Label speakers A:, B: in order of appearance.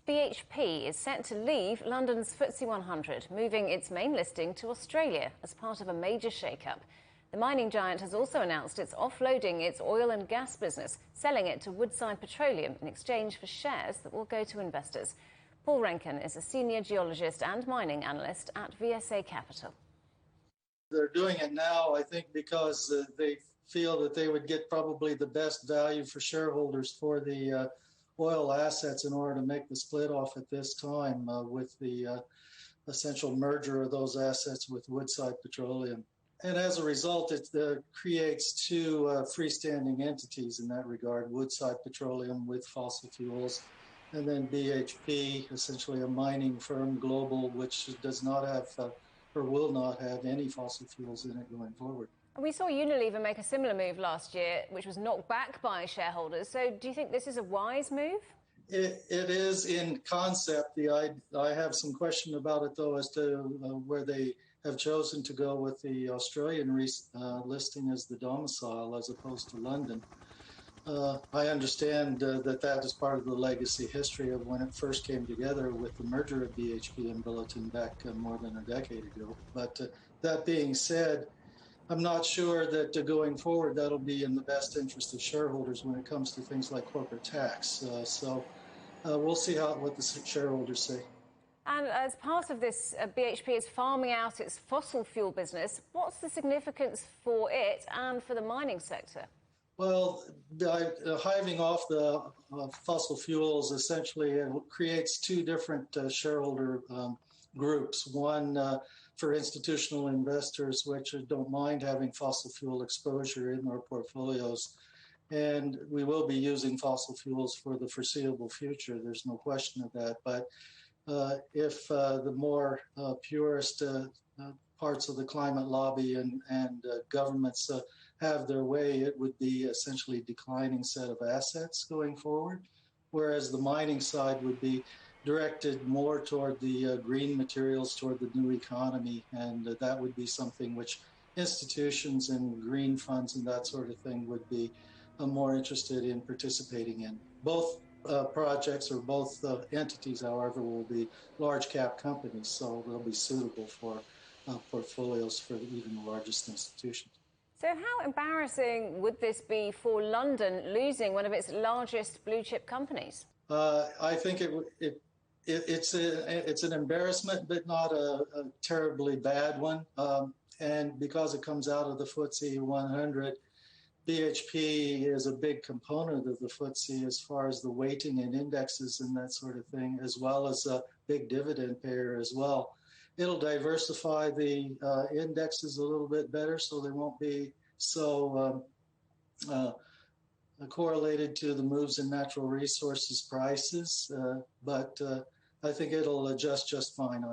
A: BHP is set to leave London's FTSE 100, moving its main listing to Australia as part of a major shake-up. The mining giant has also announced it's offloading its oil and gas business, selling it to Woodside Petroleum in exchange for shares that will go to investors. Paul Renken is a senior geologist and mining analyst at VSA Capital.
B: They're doing it now, I think, because they feel that they would get probably the best value for shareholders for the oil assets in order to make the split off at this time with the essential merger of those assets with Woodside Petroleum. And as a result, it creates two freestanding entities in that regard, Woodside Petroleum with fossil fuels, and then BHP, essentially a mining firm, global, which does not have or will not have any fossil fuels in it going forward.
A: We saw Unilever make a similar move last year, which was knocked back by shareholders. So do you think this is a wise move?
B: It is in concept. I have some question about it, though, as to where they have chosen to go with the Australian listing as the domicile as opposed to London. I understand that is part of the legacy history of when it first came together with the merger of BHP and Billiton back more than a decade ago. But that being said, I'm not sure that going forward that'll be in the best interest of shareholders when it comes to things like corporate tax. So we'll see what the shareholders say.
A: And as part of this, BHP is farming out its fossil fuel business. What's the significance for it and for the mining sector?
B: Well, hiving off the fossil fuels essentially creates two different shareholder groups. One for institutional investors, which don't mind having fossil fuel exposure in their portfolios. And we will be using fossil fuels for the foreseeable future. There's no question of that. But if the more purist parts of the climate lobby and governments have their way, it would be essentially a declining set of assets going forward, whereas the mining side would be directed more toward the green materials, toward the new economy, and that would be something which institutions and green funds and that sort of thing would be more interested in participating in. Both projects or both entities, however, will be large cap companies, so they'll be suitable for portfolios for even the largest institutions.
A: So how embarrassing would this be for London losing one of its largest blue chip companies?
B: I think it's an embarrassment, but not a terribly bad one. And because it comes out of the FTSE 100, BHP is a big component of the FTSE as far as the weighting and indexes and that sort of thing, as well as a big dividend payer as well. It'll diversify the indexes a little bit better, so they won't be so correlated to the moves in natural resources prices. But I think it'll adjust just fine.